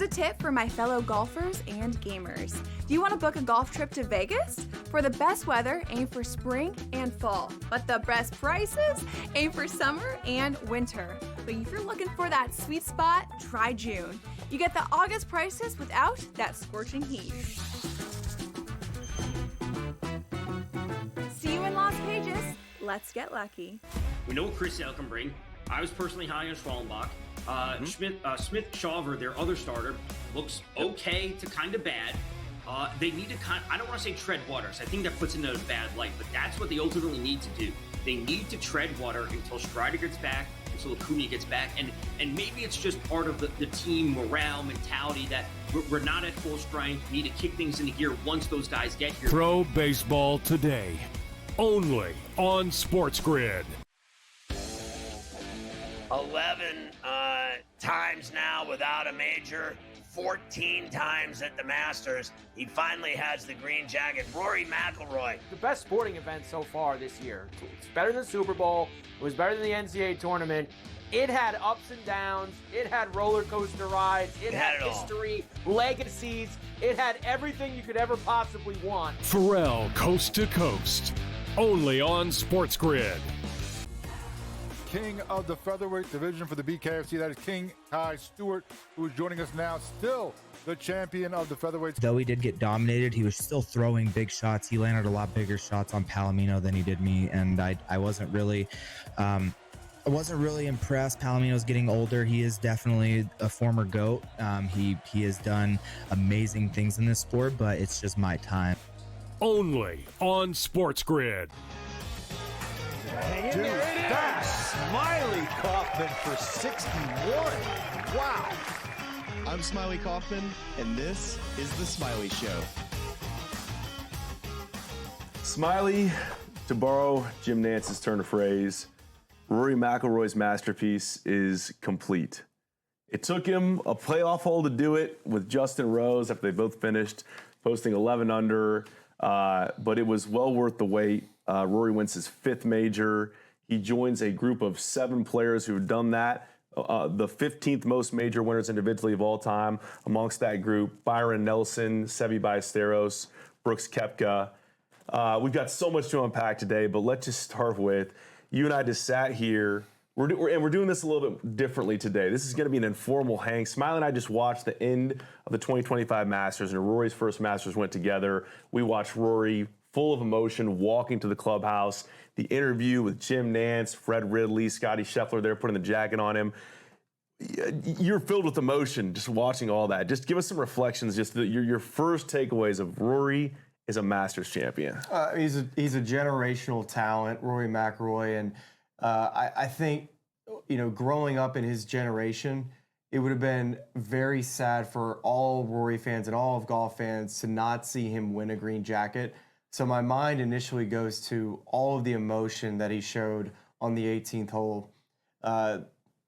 a tip for my fellow golfers and gamers. Do you want to book a golf trip to Vegas? For the best weather, aim for spring and fall. But the best prices, aim for summer and winter. But if you're looking for that sweet spot, try June. You get the August prices without that scorching heat. See you in Las Vegas. Let's get lucky. We know what Chris Sale can bring. I was personally high on Schwallenbach. Smith Shawver, their other starter, looks okay to kind of bad. They need to I don't want to say tread waters. I think that puts into a bad light, but that's what they ultimately need to do. They need to tread water until Strider gets back, until Acuna gets back, and maybe it's just part of the team morale mentality that we're not at full strength. We need to kick things into gear once those guys get here. Pro Baseball Today, only on SportsGrid. 11 times now without a major, 14 times at the Masters. He finally has the green jacket. Rory McIlroy. The best sporting event so far this year. It's better than the Super Bowl. It was better than the NCAA tournament. It had ups and downs. It had roller coaster rides. It had history, legacies. It had everything you could ever possibly want. Pharrell, Coast to Coast, only on SportsGrid. King of the featherweight division for the BKFC. That is King Kai Stewart, who is joining us now, still the champion of the featherweights. Though he did get dominated, he was still throwing big shots. He landed a lot bigger shots on Palomino than he did me, and I wasn't really impressed. Palomino's getting older. He is definitely a former GOAT. He has done amazing things in this sport, but it's just my time. Only on SportsGrid. Dude, that's Smylie Kaufman for 61. Wow. I'm Smylie Kaufman, and this is The Smylie Show. Smylie, to borrow Jim Nance's turn of phrase, Rory McIlroy's masterpiece is complete. It took him a playoff hole to do it with Justin Rose after they both finished, posting 11 under, but it was well worth the wait. Rory wins his 5th major. He joins a group of 7 players who have done that. The 15th most major winners individually of all time. Amongst that group, Byron Nelson, Seve Ballesteros, Brooks Koepka. We've got so much to unpack today, but let's just start with, you and I just sat here. We're doing this a little bit differently today. This is going to be an informal hang. Smylie and I just watched the end of the 2025 Masters, and Rory's first Masters went together. We watched Rory, full of emotion, walking to the clubhouse. The interview with Jim Nance, Fred Ridley, Scotty Scheffler there putting the jacket on him. You're filled with emotion just watching all that. Just give us some reflections, just your first takeaways of Rory is a Masters champion. He's a generational talent, Rory McIlroy, and I think, growing up in his generation, it would have been very sad for all Rory fans and all of golf fans to not see him win a green jacket. So my mind initially goes to all of the emotion that he showed on the 18th hole.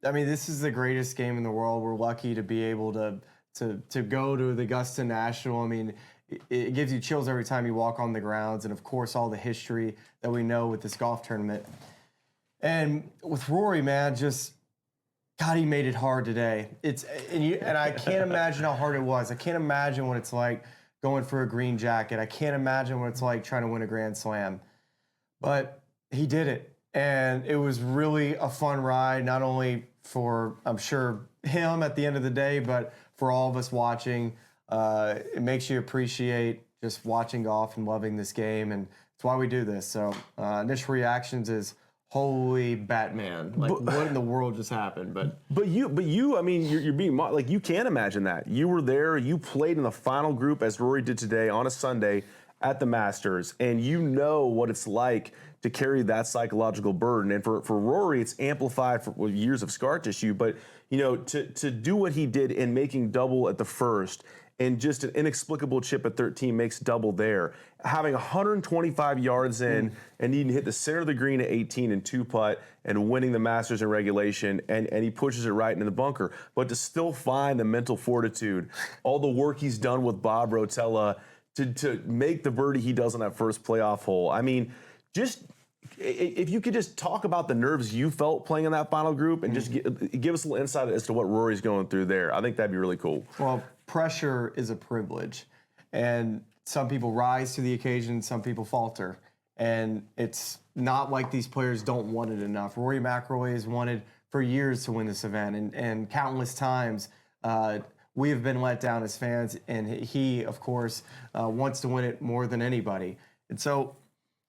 This is the greatest game in the world. We're lucky to be able to go to the Augusta National. It gives you chills every time you walk on the grounds, and of course all the history that we know with this golf tournament. And with Rory, man, God, he made it hard today. And I can't imagine how hard it was. I can't imagine what it's like going for a green jacket. I can't imagine what it's like trying to win a Grand Slam. But he did it. And it was really a fun ride, not only for, I'm sure, him at the end of the day, but for all of us watching. It makes you appreciate just watching golf and loving this game. And that's why we do this. So initial reactions is, holy Batman! What in the world just happened? But you, you're being like, you can't imagine that. You were there. You played in the final group as Rory did today on a Sunday at the Masters, and you know what it's like to carry that psychological burden. And for Rory, it's amplified for years of scar tissue. But to do what he did in making double at the first, and just an inexplicable chip at 13 makes double there. Having 125 yards in and needing to hit the center of the green at 18 and 2-putt and winning the Masters in regulation, and he pushes it right into the bunker. But to still find the mental fortitude, all the work he's done with Bob Rotella to make the birdie he does on that first playoff hole. if you could just talk about the nerves you felt playing in that final group and just give us a little insight as to what Rory's going through there. I think that'd be really cool. Well, pressure is a privilege, and some people rise to the occasion, some people falter. And it's not like these players don't want it enough. Rory McIlroy has wanted for years to win this event, and countless times we have been let down as fans, and he, of course, wants to win it more than anybody. And so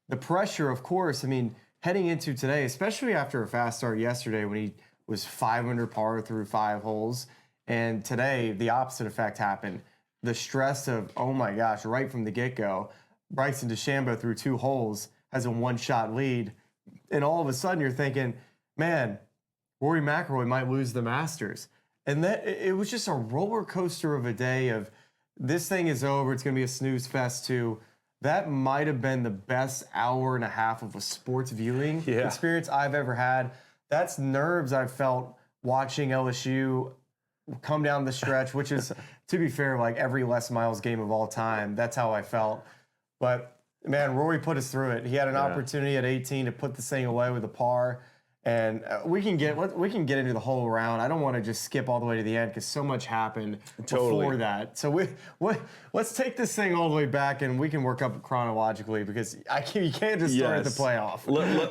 the pressure, of course, I mean, heading into today, especially after a fast start yesterday when he was 5 under par through 5 holes, and today the opposite effect happened. The stress of, oh my gosh, right from the get-go, Bryson DeChambeau through 2 holes has a 1-shot lead, and all of a sudden you're thinking, man, Rory McIlroy might lose the Masters. And that it was just a roller coaster of a day of this thing is over, it's going to be a snooze fest too. That might have been the best hour and a half of a sports viewing experience I've ever had. That's nerves I've felt watching LSU come down the stretch, which is, to be fair, like every Les Miles game of all time. That's how I felt. But, man, Rory put us through it. He had an opportunity at 18 to put this thing away with a par. And we can get into the whole round. I don't want to just skip all the way to the end because so much happened before that. So let's take this thing all the way back and we can work up chronologically because you can't just start at the playoff.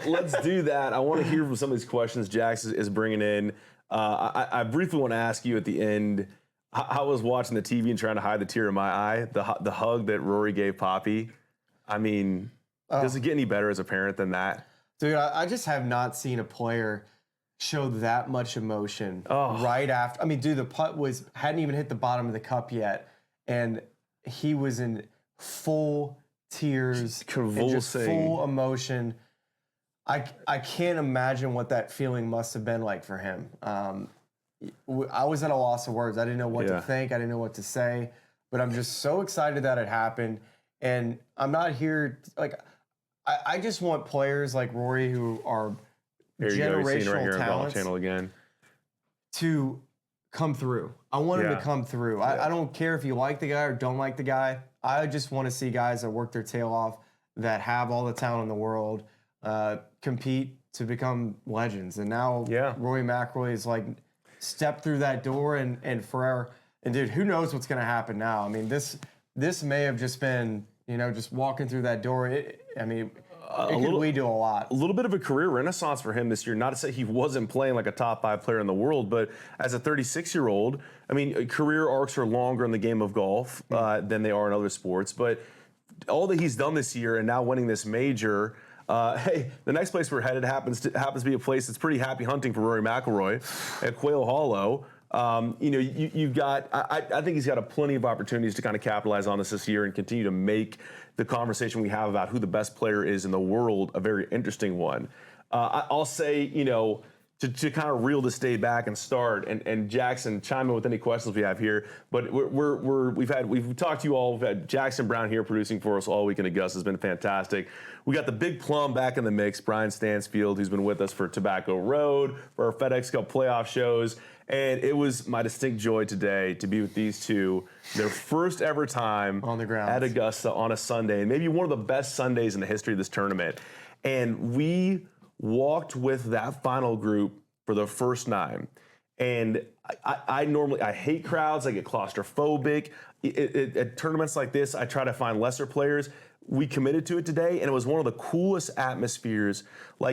Let's do that. I want to hear from some of these questions Jax is bringing in. I briefly want to ask you at the end. I was watching the TV and trying to hide the tear in my eye. The hug that Rory gave Poppy. I mean, does it get any better as a parent than that? Dude, I just have not seen a player show that much emotion right after. I mean, dude, the putt hadn't even hit the bottom of the cup yet, and he was in full tears, and just full emotion. I can't imagine what that feeling must have been like for him. I was at a loss of words. I didn't know what to think. I didn't know what to say, but I'm just so excited that it happened, and I'm not here I just want players like Rory who are generational talents Channel again. to come through. I want him to come through. I don't care if you like the guy or don't like the guy. I just want to see guys that work their tail off, that have all the talent in the world, compete to become legends. And now Rory McIlroy is like stepped through that door and forever. And dude, who knows what's going to happen now? I mean, this may have just been, just walking through that door. It could lead to a lot. A little bit of a career renaissance for him this year. Not to say he wasn't playing like a top 5 player in the world, but as a 36-year-old, I mean, career arcs are longer in the game of golf than they are in other sports. But all that he's done this year and now winning this major, hey, the next place we're headed happens to be a place that's pretty happy hunting for Rory McIlroy at Quail Hollow. You've got. I think he's got plenty of opportunities to kind of capitalize on this year and continue to make the conversation we have about who the best player is in the world a very interesting one. I'll say, to kind of reel this day back and start, and Jackson, chime in with any questions we have here. But we've talked to you all. We've had Jackson Brown here producing for us all week in Augusta. Has been fantastic. We got the big plum back in the mix, Brian Stansfield, who's been with us for Tobacco Road, for our FedEx Cup playoff shows. And it was my distinct joy today to be with these two, their first ever time on the ground at Augusta on a Sunday, and maybe one of the best Sundays in the history of this tournament. And we walked with that final group for the first 9. And I hate crowds. I get claustrophobic. At tournaments like this, I try to find lesser players. We committed to it today, and it was one of the coolest atmospheres.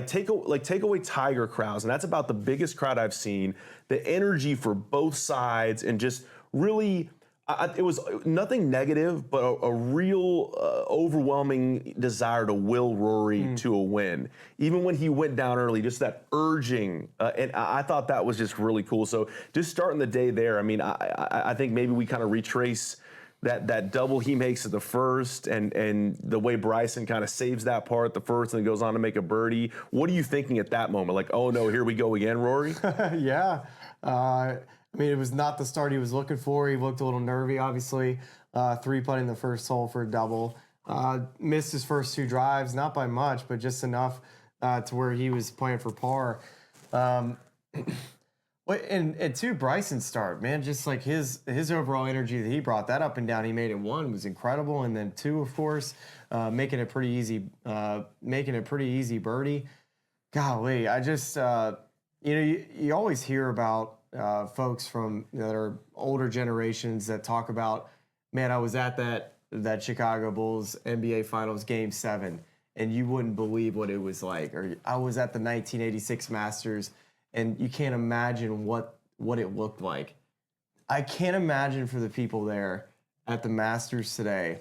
Take away Tiger crowds, and that's about the biggest crowd I've seen. The energy for both sides, and just really, it was nothing negative, but a real overwhelming desire to will Rory to a win. Even when he went down early, just that urging, and I thought that was just really cool. So just starting the day there, I mean, I think maybe we kind of retrace that double he makes at the first, and the way Bryson kind of saves that part at the first and then goes on to make a birdie. What are you thinking at that moment? Like, oh no, here we go again, Rory? Yeah. I mean, it was not the start he was looking for. He looked a little nervy, obviously. 3-putting the first hole for a double. Missed his first 2 drives, not by much, but just enough to where he was playing for par. Well, and to Bryson's start, man, just like his overall energy that he brought, that up and down he made in one was incredible, and then two, of course, making a pretty easy birdie. Golly, I just you always hear about folks from that are older generations that talk about, man, I was at that Chicago Bulls NBA Finals Game 7, and you wouldn't believe what it was like, or I was at the 1986 Masters. And you can't imagine what it looked like. I can't imagine for the people there at the Masters today,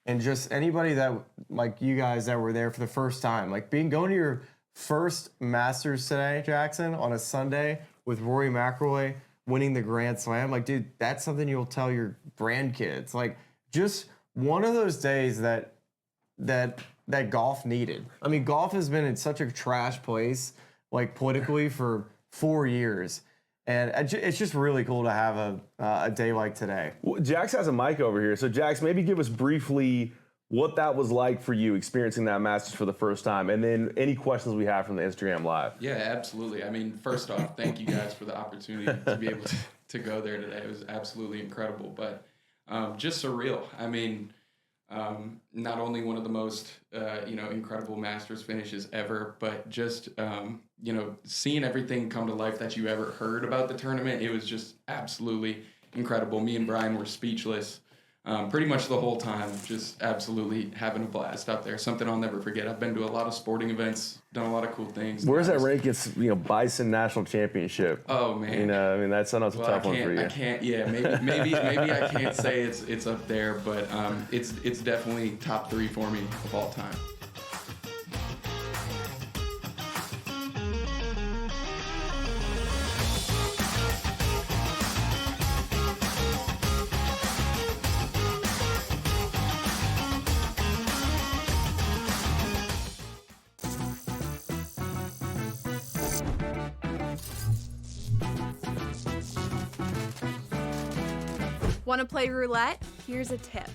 and just anybody that, like you guys that were there for the first time, like going to your first Masters today, Jackson, on a Sunday with Rory McIlroy winning the Grand Slam. Like, dude, that's something you'll tell your grandkids. Like, just one of those days that golf needed. I mean, golf has been in such a trash place, like politically, for 4 years. And it's just really cool to have a day like today. Well, Jax has a mic over here. So, Jax, maybe give us briefly what that was like for you experiencing that Masters for the first time, and then any questions we have from the Instagram Live. Yeah, absolutely. I mean, first off, thank you guys for the opportunity to be able to go there today. It was absolutely incredible, but just surreal. I mean, not only one of the most, incredible Masters finishes ever, but just, seeing everything come to life that you ever heard about the tournament, it was just absolutely incredible. Me and Brian were speechless pretty much the whole time, just absolutely having a blast out there. Something I'll never forget. I've been to a lot of sporting events, done a lot of cool things. Where's that rank? It's Bison National Championship. Oh man, that's a tough one for you. I can't. Yeah, maybe I can't say it's up there, but it's definitely top 3 for me of all time. Want to play roulette? Here's a tip.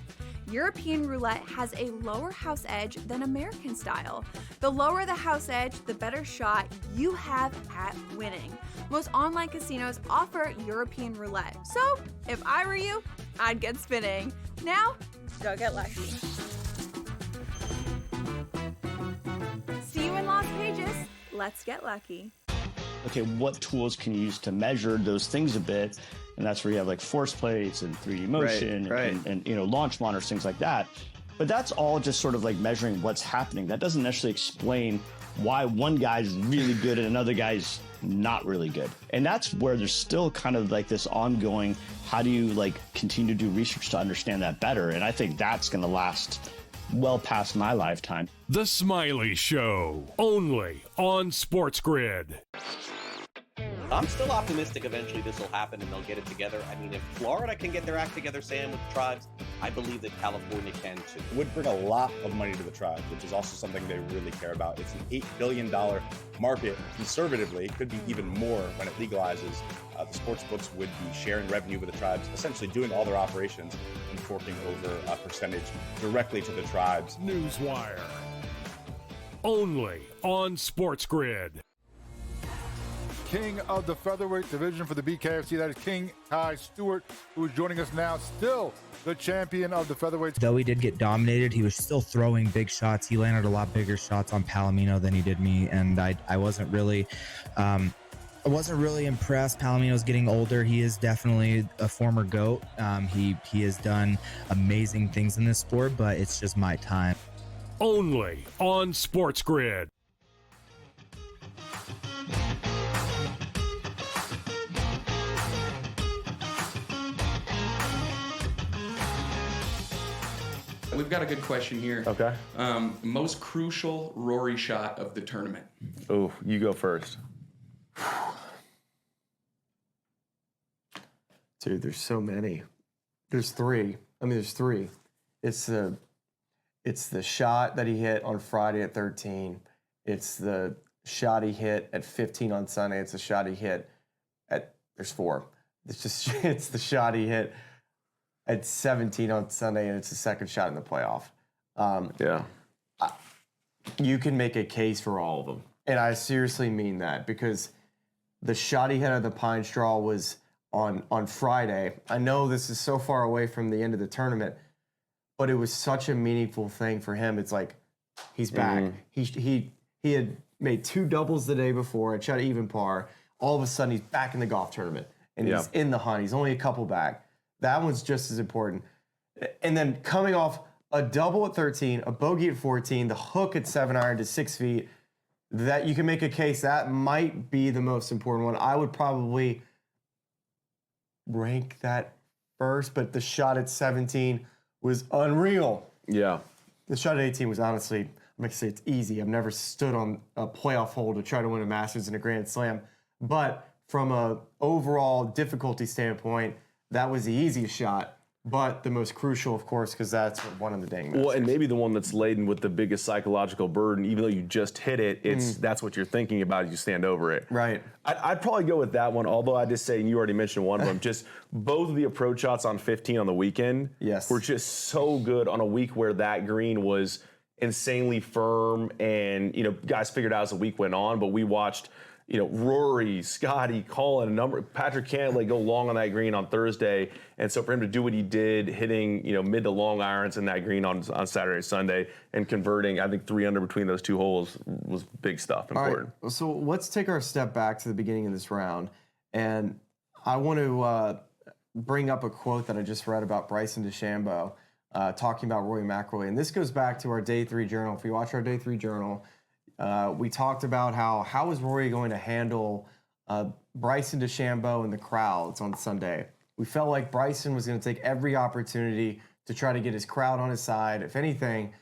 European roulette has a lower house edge than American style. The lower the house edge, the better shot you have at winning. Most online casinos offer European roulette. So, if I were you, I'd get spinning. Now, go get lucky. See you in Lost Pages. Let's get lucky. Okay, what tools can you use to measure those things a bit? And that's where you have like force plates and 3D motion and launch monitors, things like that. But that's all just sort of like measuring what's happening. That doesn't necessarily explain why one guy's really good and another guy's not really good. And that's where there's still kind of like this ongoing, how do you like continue to do research to understand that better? And I think that's going to last well past my lifetime. The Smylie Show, only on SportsGrid. I'm still optimistic eventually this will happen and they'll get it together. I mean, if Florida can get their act together, Sam, with the tribes, I believe that California can too. It would bring a lot of money to the tribes, which is also something they really care about. It's an $8 billion market. Conservatively, it could be even more when it legalizes. The sports books would be sharing revenue with the tribes, essentially doing all their operations and forking over a percentage directly to the tribes. Newswire, only on SportsGrid. King of the featherweight division for the BKFC, that is King Kai Stewart, who is joining us now, still the champion of the featherweight. Though he did get dominated, he was still throwing big shots. He landed a lot bigger shots on Palomino than he did me, and I wasn't really impressed. Palomino's getting older. He is definitely a former GOAT. He has done amazing things in this sport, but it's just my time. Only on SportsGrid. We've got a good question here. Okay. Most crucial Rory shot of the tournament. Oh, you go first. Dude, there's so many. There's 3. There's 3. It's the shot that he hit on Friday at 13. It's the shot he hit at 15 on Sunday. It's the shot he hit at, there's 4. It's the shot he hit at 17 on Sunday, and it's the second shot in the playoff. You can make a case for all of them. And I seriously mean that, because the shot he had at the Pine Straw was on Friday. I know this is so far away from the end of the tournament, but it was such a meaningful thing for him. It's like he's back. He had made 2 doubles the day before. Had shot even par. All of a sudden, he's back in the golf tournament, and he's in the hunt. He's only a couple back. That one's just as important. And then coming off a double at 13, a bogey at 14, the hook at 7-iron to 6 feet, that you can make a case that might be the most important one. I would probably rank that first, but the shot at 17 was unreal. Yeah. The shot at 18 was honestly, I'm going to say it's easy. I've never stood on a playoff hole to try to win a Masters and a Grand Slam. But from a overall difficulty standpoint, that was the easiest shot. But the most crucial, of course, because that's what won in the dang Masters. Well, and maybe the one that's laden with the biggest psychological burden, even though you just hit it, that's what you're thinking about as you stand over it. Right. I'd probably go with that one, although I just say, and you already mentioned one of them, just both of the approach shots on 15 on the weekend were just so good on a week where that green was insanely firm, and, guys figured out as the week went on, but we watched Rory, Scotty, Colin, Patrick Cantlay go long on that green on Thursday. And so for him to do what he did, hitting, mid to long irons in that green on Saturday, Sunday, and converting, I think 3 under between those 2 holes was big stuff, important. All right, so let's take our step back to the beginning of this round. And I want to bring up a quote that I just read about Bryson DeChambeau talking about Rory McIlroy. And this goes back to our Day 3 journal. If you watch our Day 3 journal, we talked about how is Rory going to handle Bryson DeChambeau and the crowds on Sunday. We felt like Bryson was going to take every opportunity to try to get his crowd on his side. If anything,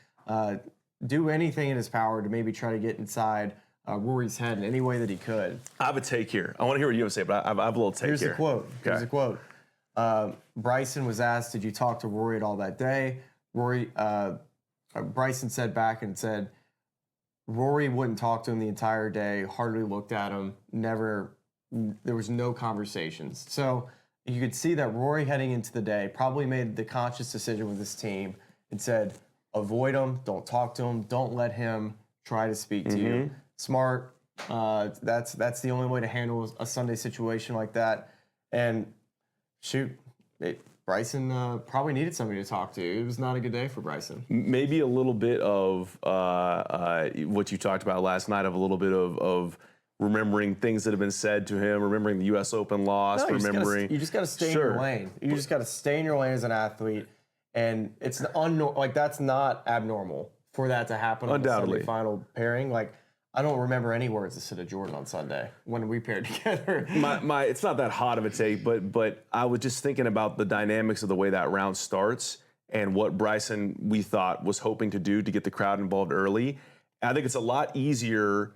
do anything in his power to maybe try to get inside Rory's head in any way that he could. I have a take here. I want to hear what you have to say, but I have a little take Here's here. The quote. Okay. Here's a quote. Bryson was asked, did you talk to Rory at all that day? Bryson said back and said, Rory wouldn't talk to him the entire day, hardly looked at him, there was no conversations. So you could see that Rory heading into the day probably made the conscious decision with his team and said, avoid him, don't talk to him, don't let him try to speak to you. Smart. That's the only way to handle a Sunday situation like that. And Bryson probably needed somebody to talk to. It was not a good day for Bryson. Maybe a little bit of what you talked about last night, of a little bit of remembering things that have been said to him, remembering the U.S. Open loss, remembering. You just got to stay in your lane. You just got to stay in your lane as an athlete, and it's that's not abnormal for that to happen. Undoubtedly, on the final pairing. I don't remember any words to said to Jordan on Sunday when we paired together. It's not that hot of a take, but I was just thinking about the dynamics of the way that round starts and what Bryson, we thought, was hoping to do to get the crowd involved early. And I think it's a lot easier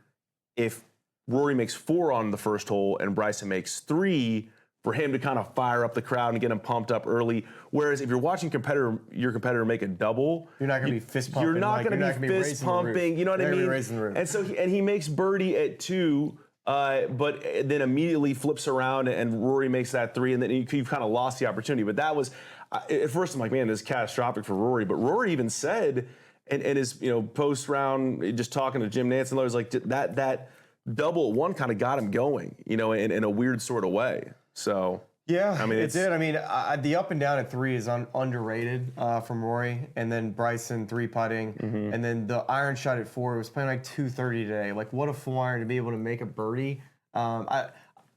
if Rory makes 4 on the first hole and Bryson makes 3 for him to kind of fire up the crowd and get him pumped up early. Whereas if you're watching your competitor make a double, you're not going to be fist pumping. You're not going to be fist pumping. You know what I mean? Raising the roof. And so he makes birdie at 2, but then immediately flips around and Rory makes that 3, and then you've kind of lost the opportunity. But that was at first I'm like, man, this is catastrophic for Rory. But Rory even said, and his post round, just talking to Jim Nantz and others, like that double at 1 kind of got him going, in a weird sort of way. So yeah, I mean, it did. I mean, the up and down at 3 is underrated from Rory, and then Bryson 3-putting, and then the iron shot at 4. It was playing like 230 today. Like, what a full iron to be able to make a birdie. I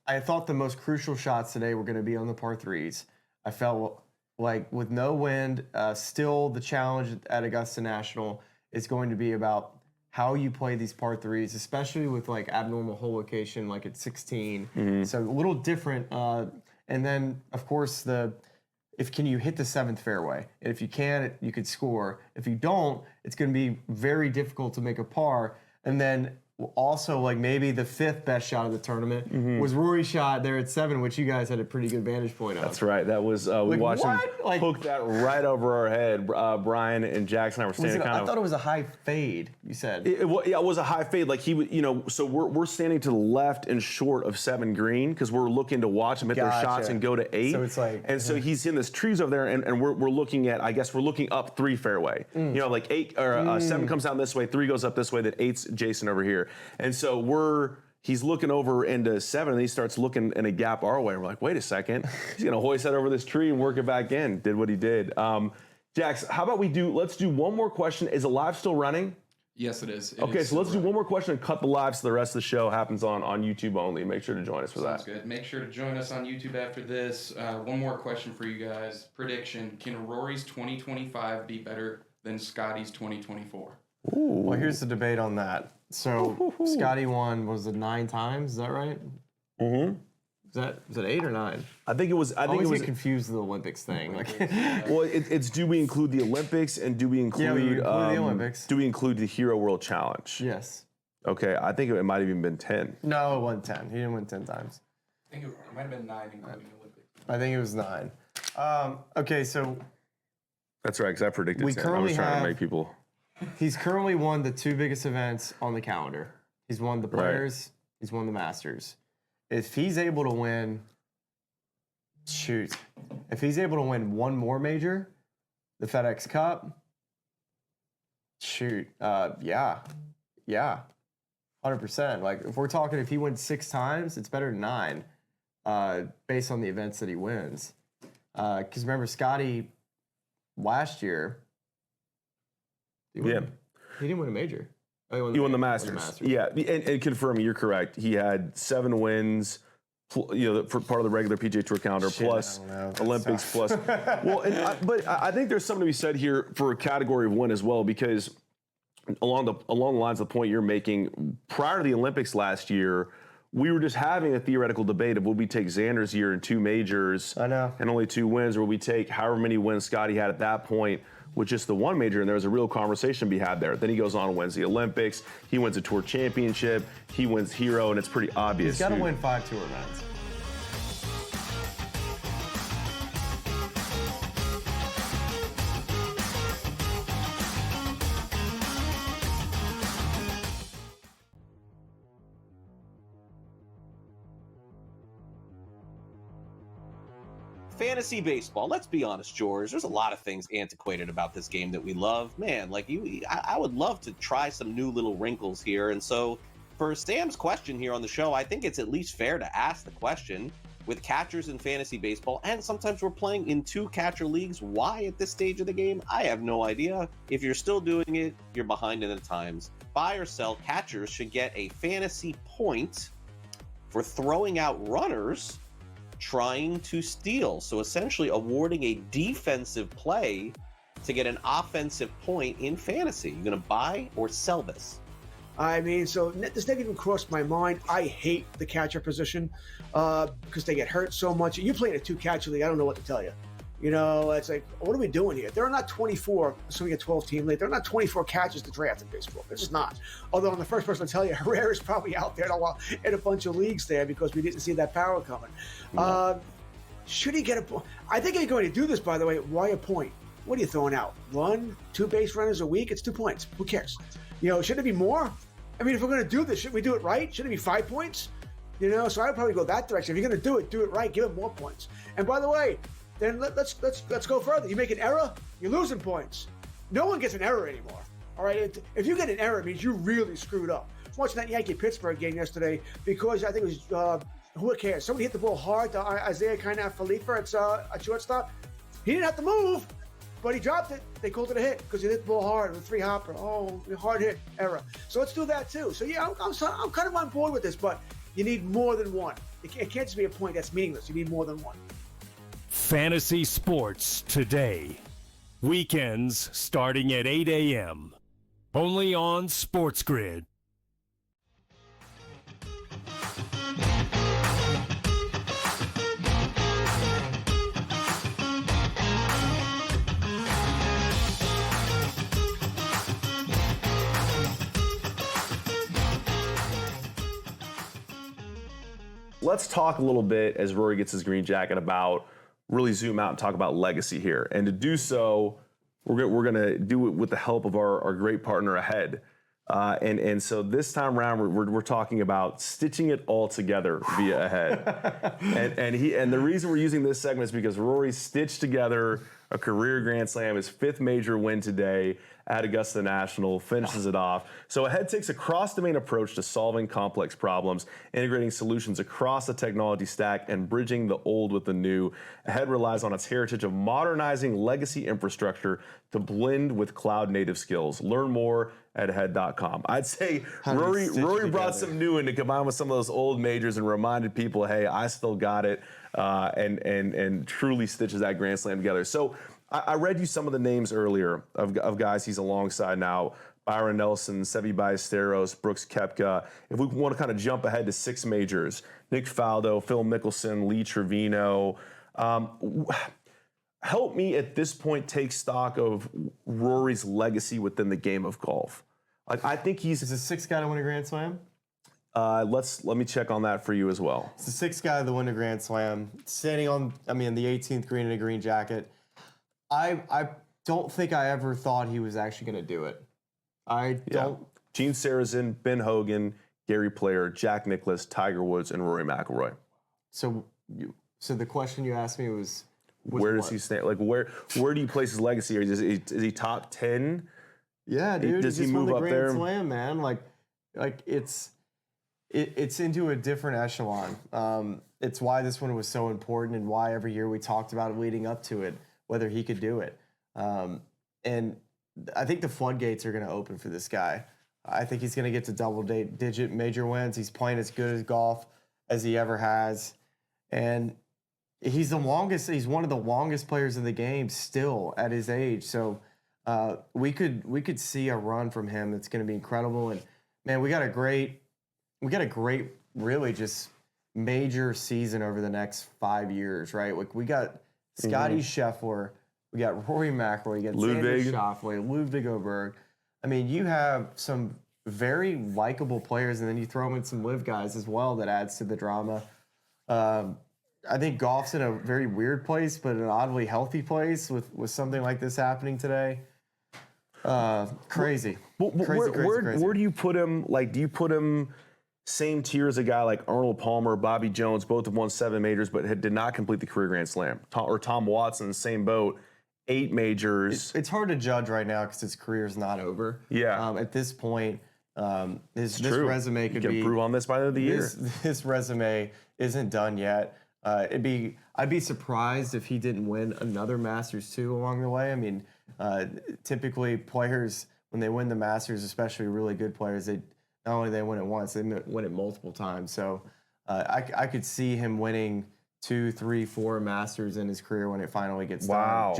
thought the most crucial shots today were going to be on the par 3s. I felt like with no wind, still the challenge at Augusta National is going to be about how you play these par 3s, especially with like abnormal hole location, like at 16. So a little different. And then, of course, can you hit the 7th fairway? And if you can, you could score. If you don't, it's going to be very difficult to make a par. And then also, like, maybe the 5th best shot of the tournament was Rory's shot there at 7, which you guys had a pretty good vantage point of. That's right. That was we watched him hook that right over our head. Brian and Jackson and I were standing I thought it was a high fade, you said. It was a high fade. Like he would, so we're standing to the left and short of 7 green because we're looking to watch them hit their shots and go to 8. So it's like, and so he's in this trees over there, and we're looking at, I guess we're looking up 3 fairway. Like 8 or 7 comes down this way, 3 goes up this way, then 8's Jason over here. And so he's looking over into 7, and he starts looking in a gap our way. We're like, wait a second. He's going to hoist that over this tree and work it back in. Did what he did. Jax, how about let's do one more question. Is the live still running? Yes, it is. Okay, so let's do one more question and cut the live so the rest of the show happens on YouTube only. Make sure to join us for that. Sounds good. Make sure to join us on YouTube after this. One more question for you guys. Prediction, can Rory's 2025 be better than Scotty's 2024? Ooh. Well, here's the debate on that. So Scotty won, was it 9 times? Is that right? Mm-hmm. Was it 8 or 9? I think it was. I think it was confused with the Olympics thing. Well, it's do we include the Olympics and do we include the Olympics? Do we include the Hero World Challenge? Yes. Okay, I think it might have even been 10. No, it wasn't 10. He didn't win 10 times. I think it might have been 9, including the Olympics. I think it was 9. Okay, so that's right, because I predicted 10. I was trying to make people. He's currently won the 2 biggest events on the calendar. He's won the Players. Right. He's won the Masters. If he's able to win, if he's able to win one more major, the FedEx Cup, yeah, 100%. Like if we're talking, if he wins 6 times, it's better than 9, based on the events that he wins. Because remember, Scotty last year, he didn't win a major. He won the Masters. Yeah, and confirming, you're correct. He had 7 wins, for part of the regular PGA Tour calendar, plus Olympics, plus. Well, but I think there's something to be said here for a category of win as well, because along the lines of the point you're making, prior to the Olympics last year, we were just having a theoretical debate of would we take Xander's year in 2 majors and only 2 wins, or would we take however many wins Scotty had at that point with just the 1 major, and there was a real conversation to be had there. Then he goes on and wins the Olympics, he wins a Tour Championship, he wins Hero, and it's pretty obvious. He's got to win 5 Tour events. Fantasy baseball. Let's be honest, George. There's a lot of things antiquated about this game that we love. Man, like I would love to try some new little wrinkles here. And so for Sam's question here on the show, I think it's at least fair to ask the question, with catchers in fantasy baseball, and sometimes we're playing in 2 catcher leagues, why at this stage of the game? I have no idea. If you're still doing it, you're behind in the times. Buy or sell, catchers should get a fantasy point for throwing out runners trying to steal. So essentially awarding a defensive play to get an offensive point in fantasy. You gonna buy or sell this? I mean, so this never even crossed my mind. I hate the catcher position because they get hurt so much. You play in a 2 catcher league, I don't know what to tell you. You know, it's like, what are we doing here? There are not 24, so we get 12-team league. There are not 24 catchers to draft in baseball. It's just not. Although I'm the first person to tell you, Herrera's probably out there in a bunch of leagues there because we didn't see that power coming. No. Should he get a point? I think he's going to do this, by the way. Why a point? What are you throwing out? 1, 2 base runners a week? It's 2 points. Who cares? You know, should it be more? I mean, if we're going to do this, should we do it right? Should it be 5 points? You know, so I'd probably go that direction. If you're going to do it right. Give him more points. And by the way, then let's go further. You make an error, you're losing points. No one gets an error anymore. All right, if you get an error, it means you really screwed up. I was watching that Yankee-Pittsburgh game yesterday because I think it was who cares? Somebody hit the ball hard to Isaiah Felifa. It's a shortstop. He didn't have to move, but he dropped it. They called it a hit because he hit the ball hard with a 3-hopper. Oh, hard hit, error. So let's do that too. So yeah, I'm kind of on board with this, but you need more than one. It can't just be a point that's meaningless. You need more than one. Fantasy Sports Today. Weekends starting at 8 a.m. Only on SportsGrid. Let's talk a little bit, as Rory gets his green jacket, about really zoom out and talk about legacy here. And to do so, we're going to do it with the help of our great partner Ahead. And so this time around, we're talking about stitching it all together via Ahead. and the reason we're using this segment is because Rory stitched together a career Grand Slam, his 5th major win today, at Augusta National, finishes it off. So Ahead takes a cross-domain approach to solving complex problems, integrating solutions across the technology stack and bridging the old with the new. Ahead relies on its heritage of modernizing legacy infrastructure to blend with cloud-native skills. Learn more at Ahead.com. I'd say Rory brought some new in to combine with some of those old majors and reminded people, hey, I still got it, and truly stitches that Grand Slam together. So I read you some of the names earlier of guys he's alongside now. Byron Nelson, Seve Ballesteros, Brooks Koepka. If we want to kind of jump ahead to 6 majors, Nick Faldo, Phil Mickelson, Lee Trevino. Help me at this point take stock of Rory's legacy within the game of golf. Like, I think he's the 6th guy to win a Grand Slam. Let me check on that for you as well. It's the 6th guy to win a Grand Slam, standing on the 18th green in a green jacket. I don't think I ever thought he was actually going to do it. I don't. Yeah. Gene Sarazen, Ben Hogan, Gary Player, Jack Nicklaus, Tiger Woods, and Rory McIlroy. So the question you asked me was where does he stand? Like, where do you place his legacy? Is he top 10? Yeah, dude. Does he move won the up Grand there? Slam, man. Like it's into a different echelon. It's why this one was so important, and why every year we talked about it leading up to it, whether he could do it. And I think the floodgates are going to open for this guy. I think he's going to get to double-digit major wins. He's playing as good as golf as he ever has, and he's one of the longest players in the game still at his age. So we could see a run from him that's going to be incredible. And man, we got a great really just major season over the next 5 years, right? Like, we got Scotty Scheffler, we got Rory McIlroy, you got Xander Schauffele, Ludwig Oberg. I mean, you have some very likable players, and then you throw them in some live guys as well that adds to the drama. I think golf's in a very weird place, but an oddly healthy place with something like this happening today. Crazy. Where do you put him? Like, do you put him same tier as a guy like Arnold Palmer, Bobby Jones? Both have won 7 majors, but did not complete the career Grand Slam. Or Tom Watson, same boat, 8 majors. It's hard to judge right now because his career's not over. Yeah. At this point, this resume could be. Improve on this by the end of the year. This resume isn't done yet. I'd be surprised if he didn't win another Masters too along the way. I mean, typically players, when they win the Masters, especially really good players, they not only they win it once, they win it multiple times. So I could see him winning 2, 3, 4 Masters in his career when it finally gets done.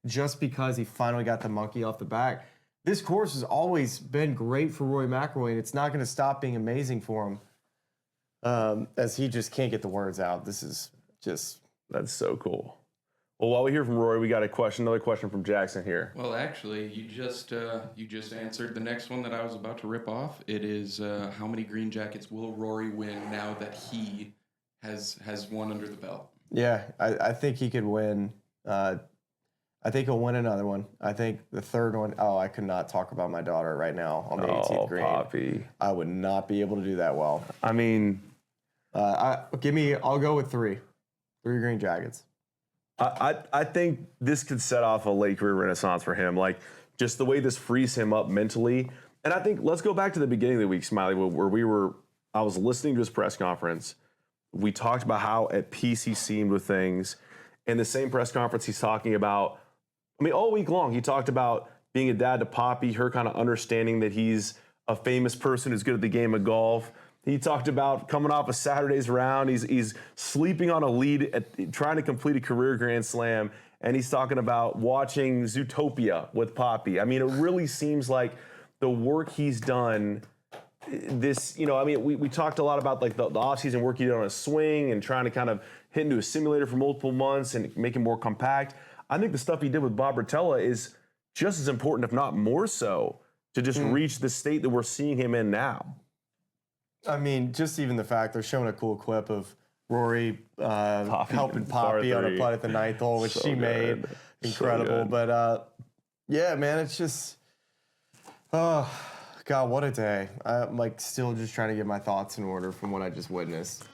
Just because he finally got the monkey off the back. This course has always been great for Rory McIlroy, and it's not going to stop being amazing for him. As he just can't get the words out. This is just... That's so cool. Well, while we hear from Rory, we got another question from Jackson here. Well, actually, you just answered the next one that I was about to rip off. It is how many green jackets will Rory win now that he has one under the belt? Yeah, I think he could win. I think he'll win another one. I think the third one, I could not talk about my daughter right now on the 18th green. Poppy. I would not be able to do that well. I mean... I'll go with 3. 3 green jackets. I think this could set off a late career renaissance for him. Like, just the way this frees him up mentally. And I think, let's go back to the beginning of the week, Smylie, where I was listening to his press conference. We talked about how at peace he seemed with things. In the same press conference, he's talking about, all week long, he talked about being a dad to Poppy, her kind of understanding that he's a famous person who's good at the game of golf. He talked about coming off a Saturday's round. He's sleeping on a lead, trying to complete a career Grand Slam. And he's talking about watching Zootopia with Poppy. It really seems like the work he's done, we talked a lot about like the offseason work he did on his swing and trying to kind of hit into a simulator for multiple months and make it more compact. I think the stuff he did with Bob Rotella is just as important, if not more so, to just reach the state that we're seeing him in now. Just even the fact they're showing a cool clip of Rory helping Poppy on a putt at the 9th hole, which she made. Incredible. So but, yeah, man, it's just, God, what a day. I'm still just trying to get my thoughts in order from what I just witnessed.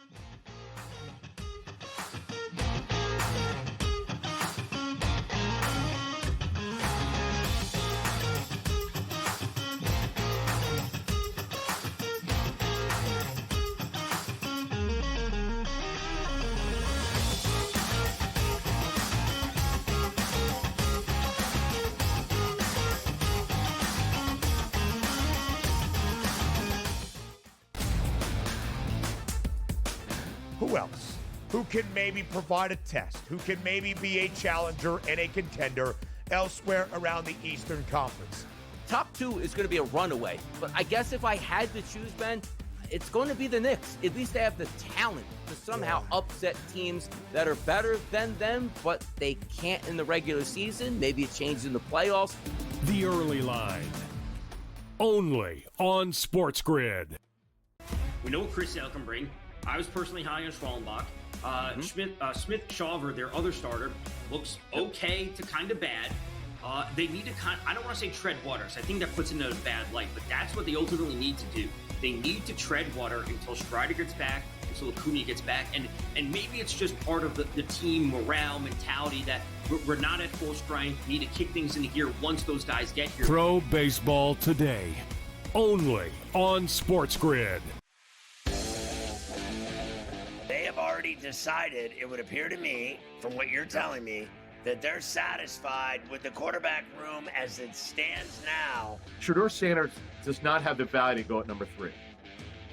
Who else? Who can maybe provide a test? Who can maybe be a challenger and a contender elsewhere around the Eastern Conference? Top 2 is going to be a runaway. But I guess if I had to choose, Ben, it's going to be the Knicks. At least they have the talent to somehow upset teams that are better than them, but they can't in the regular season. Maybe it changes in the playoffs. The Early Line. Only on SportsGrid. We know what Chris Sale can bring. I was personally high on Schwallenbach. Smith Shawver, their other starter, looks okay to kind of bad. They need to I don't want to say tread water, so I think that puts it in a bad light, but that's what they ultimately need to do. They need to tread water until Strider gets back, until Acuna gets back, and maybe it's just part of the team morale mentality that we're not at full strength, need to kick things into gear once those guys get here. Pro Baseball Today, only on SportsGrid. They have already decided, it would appear to me, from what you're telling me, that they're satisfied with the quarterback room as it stands now. Shedeur Sanders does not have the value to go at number 3.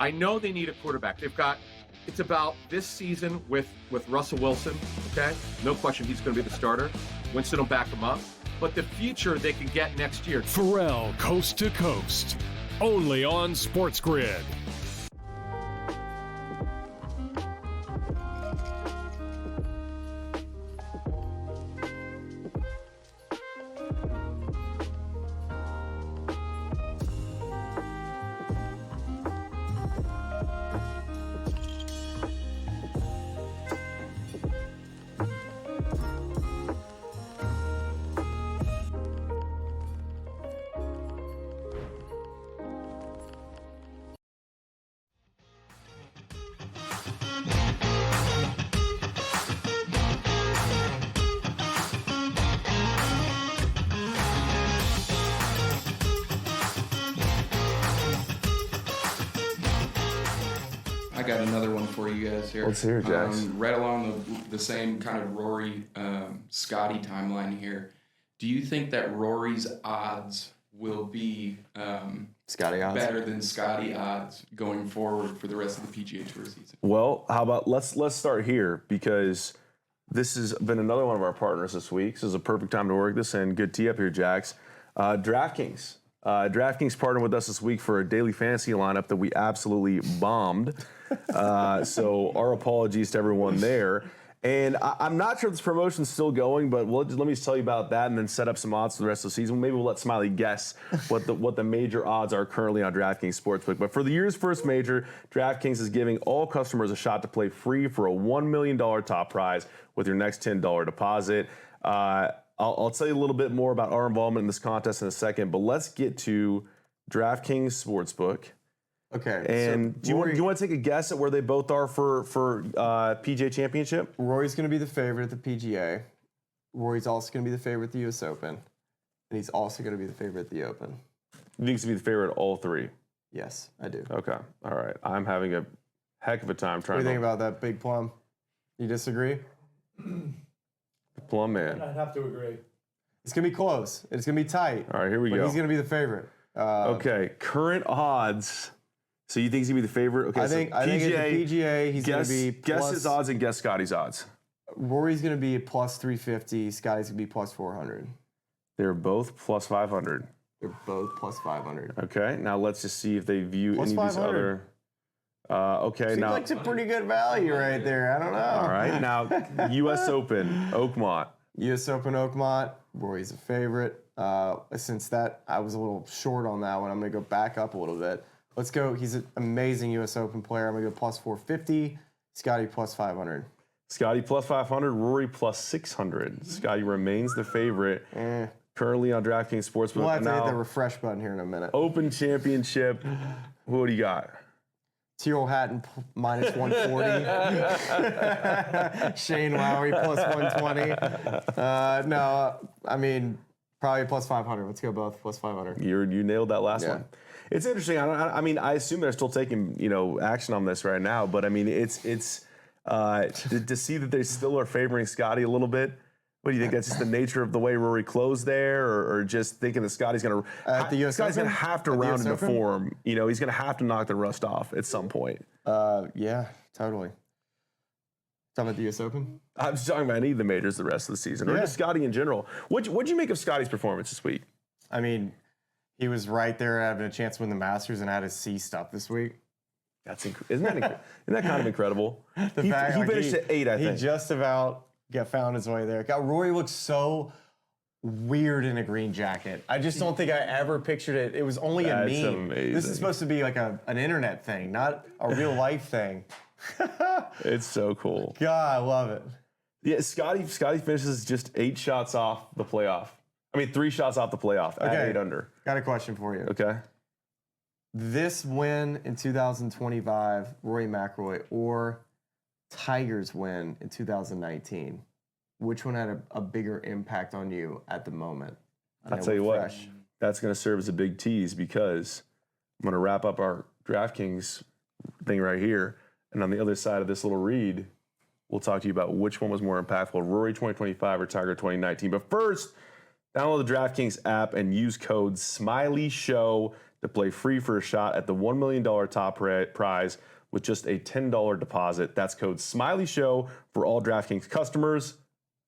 I know they need a quarterback. It's about this season with Russell Wilson, okay? No question he's going to be the starter. Winston will back him up. But the future they can get next year. Pharrell, Coast to Coast, only on SportsGrid. I got another one for you guys here. Let's hear it, Jax. Right along the same kind of Rory Scotty timeline here. Do you think that Rory's odds will be Scotty odds better than Scotty odds going forward for the rest of the PGA Tour season? Well, how about let's start here, because this has been another one of our partners this week. This is a perfect time to work this in. Good tee up here, Jax. DraftKings. DraftKings partnered with us this week for a daily fantasy lineup that we absolutely bombed. So our apologies to everyone there. And I'm not sure if this promotion's still going, but let me just tell you about that and then set up some odds for the rest of the season. Maybe we'll let Smylie guess what the major odds are currently on DraftKings Sportsbook. But for the year's first major, DraftKings is giving all customers a shot to play free for a $1 million top prize with your next $10 deposit. I'll tell you a little bit more about our involvement in this contest in a second, but let's get to DraftKings Sportsbook. Okay. And so do you want to take a guess at where they both are for PGA Championship? Rory's going to be the favorite at the PGA. Rory's also going to be the favorite at the U.S. Open. And he's also going to be the favorite at the Open. You think he's going to be the favorite at all 3? Yes, I do. Okay. All right. I'm having a heck of a time trying to... What do you think about that, Big Plum? You disagree? Plum man. I'd have to agree. It's going to be close. It's going to be tight. All right, here we go. He's going to be the favorite. Okay, current odds. So you think he's going to be the favorite? Okay, I think at the PGA, he's going to be plus... Guess his odds and guess Scotty's odds. Rory's going to be plus 350. Scotty's going to be plus 400. They're both plus 500. They're both plus 500. Okay, now let's just see if they view plus any 500. Of these other... okay, seems now... like it's a pretty good value right there. I don't know. All right, now U.S. Open, Oakmont. U.S. Open, Oakmont. Rory's a favorite. Since that, I was a little short on that one. I'm going to go back up a little bit. Let's go. He's an amazing U.S. Open player. I'm going to go plus 450. Scotty plus 500. Scotty plus 500. Rory plus 600. Scotty remains the favorite. Currently on DraftKings Sportsbook. We'll have to hit the refresh button here in a minute. Open Championship. What do you got? Tyrrell Hatton minus 140. Shane Lowry plus 120. No, I mean, probably plus 500. Let's go both plus 500. You nailed that last one. It's interesting. I assume they're still taking action on this right now, but I mean it's to see that they still are favoring Scotty a little bit. What do you think? That's just the nature of the way Rory closed there, or just thinking that Scotty's going to at the US Scotty's going to have to round into Open? form. He's going to have to knock the rust off at some point. Yeah, totally. Talking about the U.S. Open? I'm just talking about any of the majors the rest of the season, or just Scotty in general. What'd you make of Scotty's performance this week? I mean, he was right there having a chance to win the Masters and had his C stuff this week. Isn't that kind of incredible? He finished at 8, I think. He just about found his way there. God, Rory looks so weird in a green jacket. I just don't think I ever pictured it. It was only a meme. Amazing. This is supposed to be like an internet thing, not a real life thing. It's so cool. God, I love it. Yeah, Scotty finishes just 8 shots off the playoff. I mean, 3 shots off the playoff at 8 under. Got a question for you. Okay. This win in 2025, Rory McIlroy, or Tiger's win in 2019, which one had a bigger impact on you at the moment? I'll tell you what, that's going to serve as a big tease because I'm going to wrap up our DraftKings thing right here. And on the other side of this little read, we'll talk to you about which one was more impactful, Rory 2025 or Tiger 2019. But first, download the DraftKings app and use code SMILEYSHOW to play free for a shot at the $1 million top prize with just a $10 deposit. That's code SMILEYSHOW for all DraftKings customers.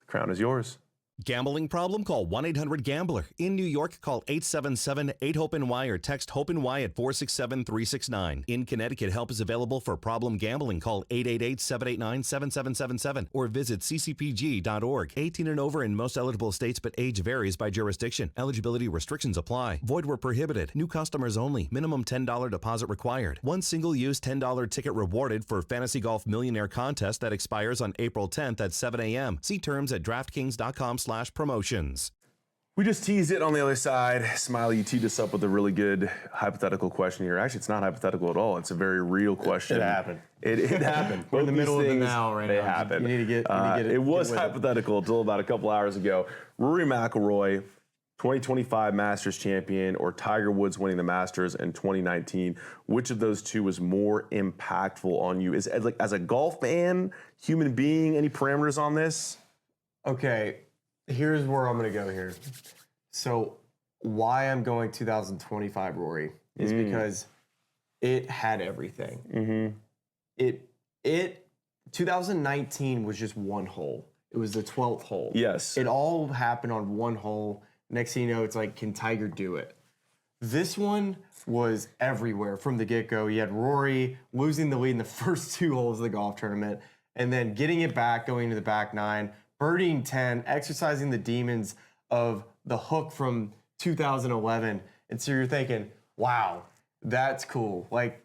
The crown is yours. Gambling problem? Call 1-800-GAMBLER. In New York, call 877-8-HOPE-NY or text HOPE-NY at 467-369. In Connecticut, help is available for problem gambling. Call 888-789-7777 or visit ccpg.org. 18 and over in most eligible states, but age varies by jurisdiction. Eligibility restrictions apply. Void where prohibited. New customers only. Minimum $10 deposit required. One single-use $10 ticket rewarded for Fantasy Golf Millionaire Contest that expires on April 10th at 7 a.m. See terms at DraftKings.com/promotions. We just teased it on the other side. Smiley, you teed us up with a really good hypothetical question here. Actually, it's not hypothetical at all. It's a very real question. It happened. It happened. We're in the middle of the now right now. They happened. You need to get it. It was hypothetical until about a couple hours ago. Rory McIlroy, 2025 Masters champion, or Tiger Woods winning the Masters in 2019. Which of those two was more impactful on you? As a golf fan, human being, any parameters on this? Okay. Here's where I'm going to go here. So why I'm going 2025 Rory is because it had everything. 2019 was just one hole. It was the 12th hole. Yes. It all happened on one hole. Next thing you know, it's like, can Tiger do it? This one was everywhere from the get-go. You had Rory losing the lead in the first 2 holes of the golf tournament and then getting it back, going to the back 9, birdieing 10, exercising the demons of the hook from 2011. And so you're thinking, wow, that's cool. Like,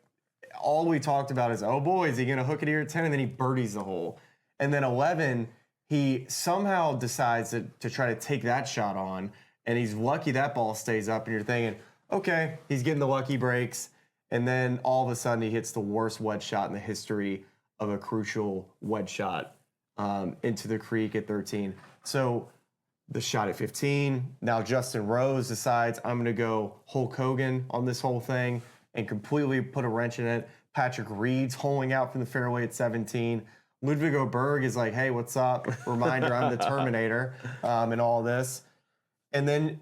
all we talked about is, oh boy, is he going to hook it here at 10? And then he birdies the hole. And then 11, he somehow decides to try to take that shot on. And he's lucky that ball stays up. And you're thinking, okay, he's getting the lucky breaks. And then all of a sudden, he hits the worst wedge shot in the history of a crucial wedge shot. Into the creek at 13. So the shot at 15. Now Justin Rose decides, I'm going to go Hulk Hogan on this whole thing and completely put a wrench in it. Patrick Reed's holing out from the fairway at 17. Ludwig Berg is like, hey, what's up? Reminder, I'm the Terminator in all this. And then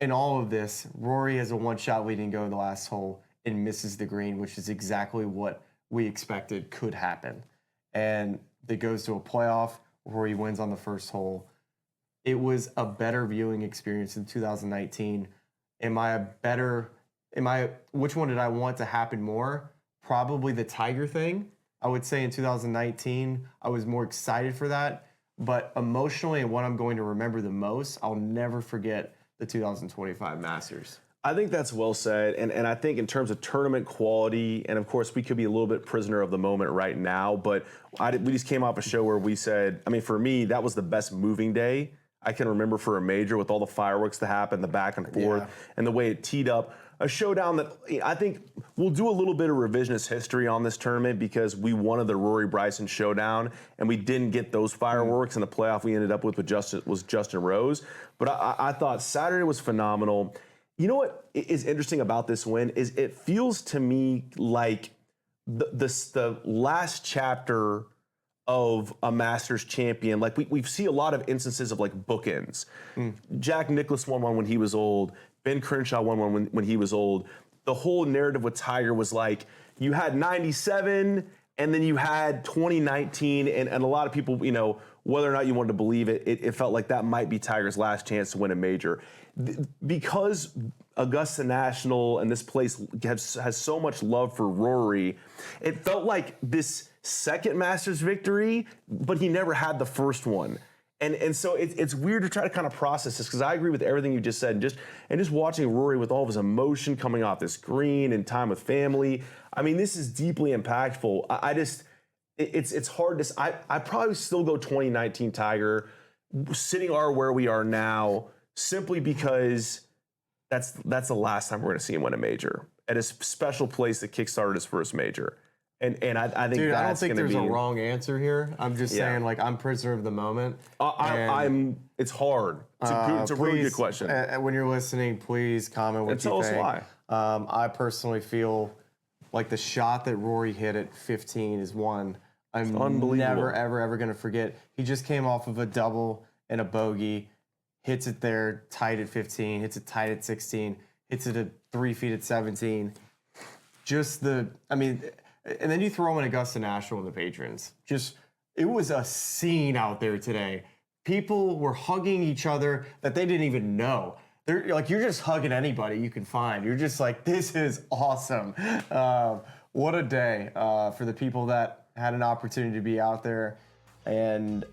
in all of this, Rory has a one-shot lead and go to the last hole and misses the green, which is exactly what we expected could happen. And that goes to a playoff. Rory wins on the first hole. It was a better viewing experience in 2019. Which one did I want to happen more? Probably the Tiger thing. I would say in 2019, I was more excited for that. But emotionally, and what I'm going to remember the most, I'll never forget the 2025 Masters. I think that's well said. And I think in terms of tournament quality, and of course we could be a little bit prisoner of the moment right now, but we just came off a show where we said, I mean, for me, that was the best moving day I can remember for a major, with all the fireworks that happened, the back and forth, and the way it teed up. A showdown that I think we'll do a little bit of revisionist history on this tournament because we wanted the Rory Bryson showdown and we didn't get those fireworks in the playoff we ended up with Justin Rose. But I thought Saturday was phenomenal. You know what is interesting about this win is it feels to me like the last chapter of a Masters champion. Like we see a lot of instances of like bookends. Jack Nicklaus won one when he was old. Ben Crenshaw won one when he was old. The whole narrative with Tiger was like, you had 97 And then you had 2019, and a lot of people, you know, whether or not you wanted to believe it, it felt like that might be Tiger's last chance to win a major. Because Augusta National and this place has so much love for Rory, it felt like this second Masters victory, but he never had the first one. And so it's weird to try to kind of process this, because I agree with everything you just said. And just watching Rory with all of his emotion coming off this green and time with family. I mean, this is deeply impactful. It's hard to. I probably still go 2019 Tiger, sitting where we are now, simply because that's the last time we're going to see him win a major at a special place that kickstarted his first major. And I think, dude, that's I don't think there's be, a wrong answer here. I'm just saying, like, I'm prisoner of the moment. It's hard. It's a really good question. When you're listening, please comment what you tell think. us why. I personally feel like the shot that Rory hit at 15 is one I'm never, ever going to forget. He just came off of a double and a bogey, hits it there tight at 15, hits it tight at 16, hits it at 3 feet at 17. And then you throw in Augusta National and the patrons. It was a scene out there today. People were hugging each other that they didn't even know. They're like, you're just hugging anybody you can find. You're just like, this is awesome. What a day for the people that had an opportunity to be out there, and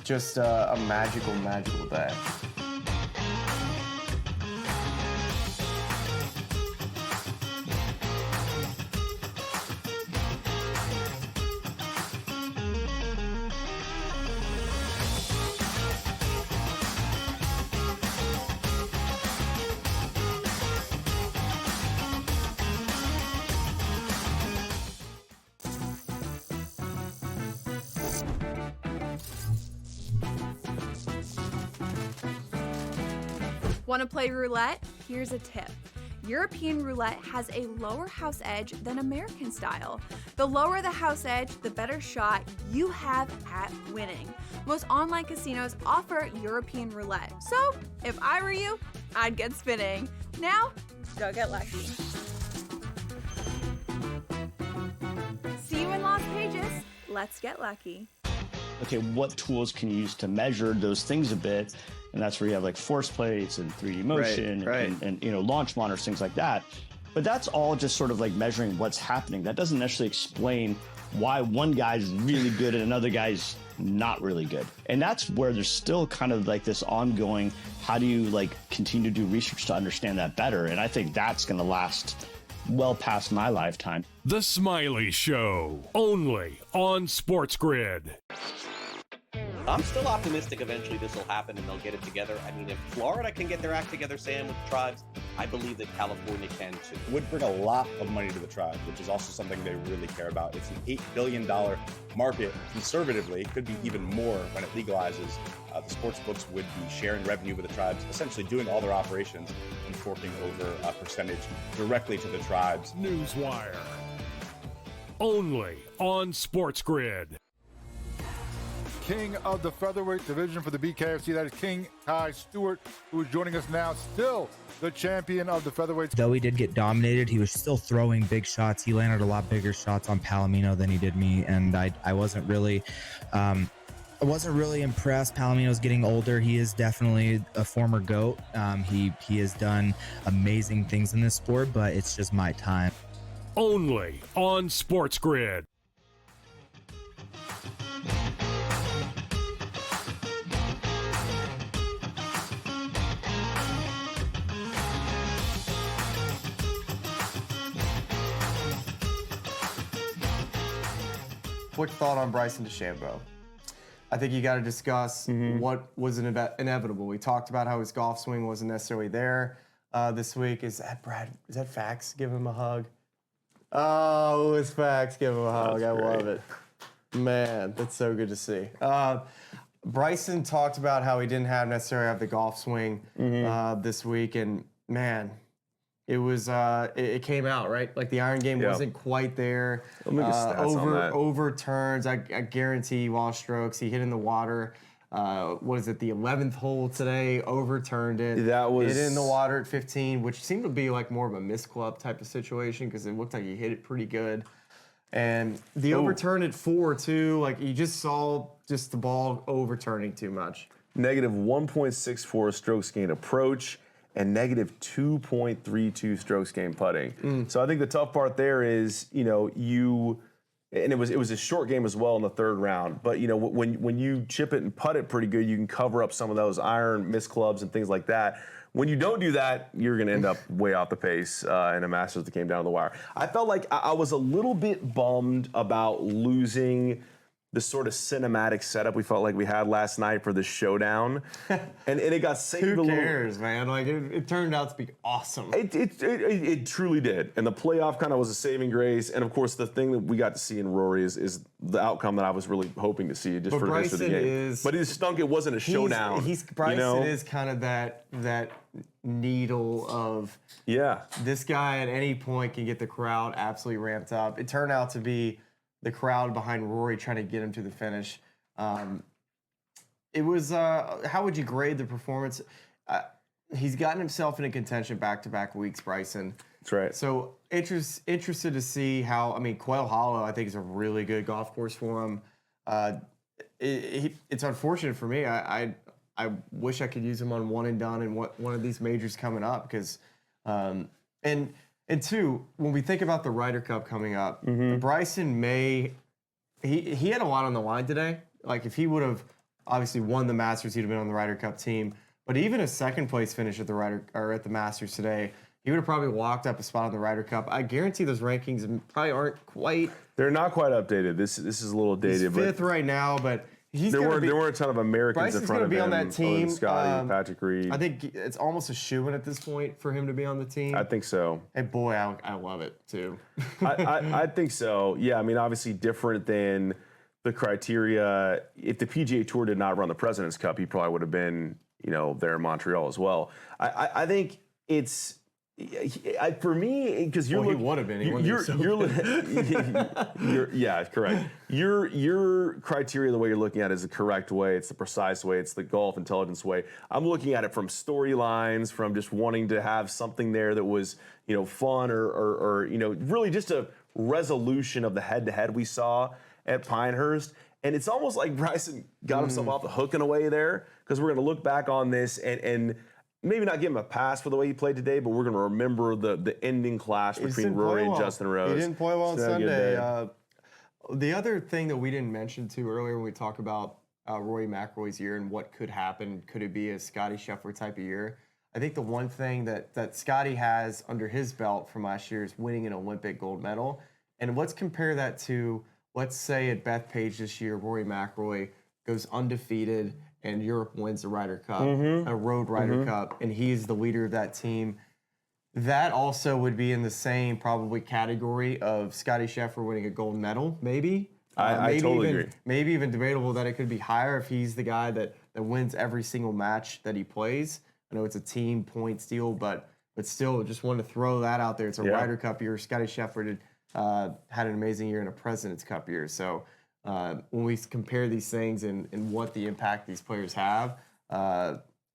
just a magical, magical day. Want to play roulette? Here's a tip. European roulette has a lower house edge than American style. The lower the house edge, the better shot you have at winning. Most online casinos offer European roulette. So, if I were you, I'd get spinning. Now, go get lucky. See you in Las Vegas. Let's get lucky. Okay, what tools can you use to measure those things a bit? And that's where you have like force plates and 3D motion and you know, launch monitors, things like that. But that's all just sort of like measuring what's happening. That doesn't necessarily explain why one guy's really good and another guy's not really good. And that's where there's still kind of like this ongoing, how do you like continue to do research to understand that better? And I think that's going to last well past my lifetime. The Smylie Show, only on SportsGrid. I'm still optimistic eventually this will happen and they'll get it together. I mean, if Florida can get their act together, Sam, with the tribes, I believe that California can too. It would bring a lot of money to the tribes, which is also something they really care about. It's an $8 billion market. Conservatively, it could be even more when it legalizes. The sports books would be sharing revenue with the tribes, essentially doing all their operations and forking over a percentage directly to the tribes. Newswire, only on SportsGrid. King of the featherweight division for the BKFC, that is King Kai Stewart, who is joining us now, still the champion of the featherweight. Though he did get dominated, he was still throwing big shots. He landed a lot bigger shots on Palomino than he did me, and I wasn't really impressed. Palomino's getting older. He is definitely a former GOAT. He has done amazing things in this sport, but it's just my time. Only on SportsGrid. Quick thought on Bryson DeChambeau. I think you got to discuss what was inevitable. We talked about how his golf swing wasn't necessarily there this week. Is that Fax? Give him a hug. Oh, it's Fax. Give him a hug. I love it. Man, that's so good to see. Bryson talked about how he didn't necessarily have the golf swing this week, and man, it was it came out, right? Like the iron game wasn't quite there. Overturns. I guarantee wall strokes. He hit in the water. Was it the 11th hole today? Overturned it. That was hit in the water at 15, which seemed to be like more of a miss club type of situation because it looked like he hit it pretty good. And the overturn at 4 too, like you just saw just the ball overturning too much. Negative 1.64 strokes gained approach and negative 2.32 strokes gained putting. So I think the tough part there is, and it was a short game as well in the third round. But when you chip it and putt it pretty good, you can cover up some of those iron missed clubs and things like that. When you don't do that, you're going to end up way off the pace in a Masters that came down to the wire. I felt like I was a little bit bummed about losing the sort of cinematic setup we felt like we had last night for the showdown, and it got saved Who a little. cares, man? Like it turned out to be awesome. It truly did, and the playoff kind of was a saving grace. And of course, the thing that we got to see in Rory is the outcome that I was really hoping to see just for the rest of the game. But it stunk. It wasn't a showdown. Bryson is kind of that needle of this guy at any point can get the crowd absolutely ramped up. It turned out to be the crowd behind Rory trying to get him to the finish. It was, how would you grade the performance? He's gotten himself into contention back-to-back weeks, Bryson. That's right. So interested to see how, Quail Hollow, I think, is a really good golf course for him. It's unfortunate for me. I wish I could use him on one and done in one of these majors coming up because, and two, when we think about the Ryder Cup coming up, Bryson he had a lot on the line today. Like if he would have obviously won the Masters, he'd have been on the Ryder Cup team. But even a second place finish at the Masters today, he would have probably locked up a spot on the Ryder Cup. I guarantee those rankings probably aren't quite. They're not quite updated. This is a little dated. He's fifth right now, but. There weren't a ton of Americans in front of him. Bryson's going to be on that team. Scotty, Patrick Reed. I think it's almost a shoo-in at this point for him to be on the team. I think so. And boy, I love it too. I think so. Yeah, obviously different than the criteria. If the PGA Tour did not run the President's Cup, he probably would have been, there in Montreal as well. I think it's. For me, because he would have been. Yeah, correct. Your criteria, the way you're looking at it, is the correct way. It's the precise way. It's the golf intelligence way. I'm looking at it from storylines, from just wanting to have something there that was, fun or really just a resolution of the head-to-head we saw at Pinehurst. And it's almost like Bryson got himself off the hook in a way there, because we're going to look back on this and maybe not give him a pass for the way he played today, but we're going to remember the ending clash between Rory and Justin Rose. He didn't play well on Sunday. The other thing that we didn't mention too earlier when we talk about Rory McIlroy's year and what could happen, could it be a Scotty Scheffler type of year? I think the one thing that Scotty has under his belt from last year is winning an Olympic gold medal. And let's compare that to, let's say at Bethpage this year, Rory McIlroy goes undefeated and Europe wins the Ryder Cup, a road Ryder Cup, and he's the leader of that team. That also would be in the same probably category of Scotty Scheffler winning a gold medal, maybe. I totally agree. Maybe even debatable that it could be higher if he's the guy that wins every single match that he plays. I know it's a team points deal, but still, just wanted to throw that out there. It's a Ryder Cup year. Scotty Scheffler had an amazing year in a President's Cup year. So when we compare these things and what the impact these players have,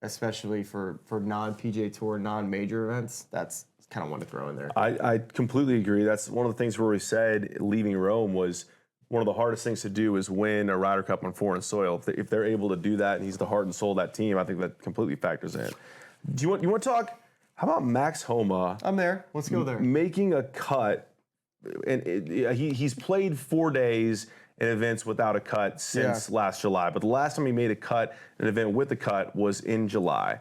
especially for non-PGA Tour, non-major events, that's kind of one to throw in there. I completely agree. That's one of the things Rory said leaving Rome was one of the hardest things to do is win a Ryder Cup on foreign soil. If they're able to do that and he's the heart and soul of that team, I think that completely factors in. Do you want to talk? How about Max Homa? I'm there. Let's go there. Making a cut, and he's played 4 days in events without a cut since last July. But the last time he made a cut, an event with a cut, was in July.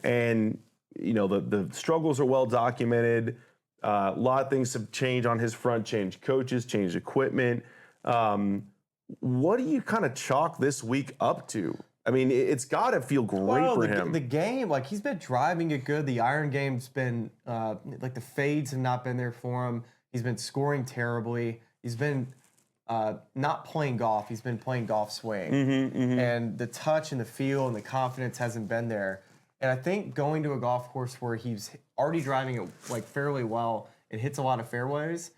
And the struggles are well documented. A lot of things have changed on his front. Changed coaches, changed equipment. What do you kind of chalk this week up to? I mean, it's got to feel great for him. The game, like he's been driving it good. The iron game's been like the fades have not been there for him. He's been scoring terribly. He's been not playing golf. He's been playing golf swing. And the touch and the feel and the confidence hasn't been there. And I think going to a golf course where he's already driving it like fairly well and hits a lot of fairways.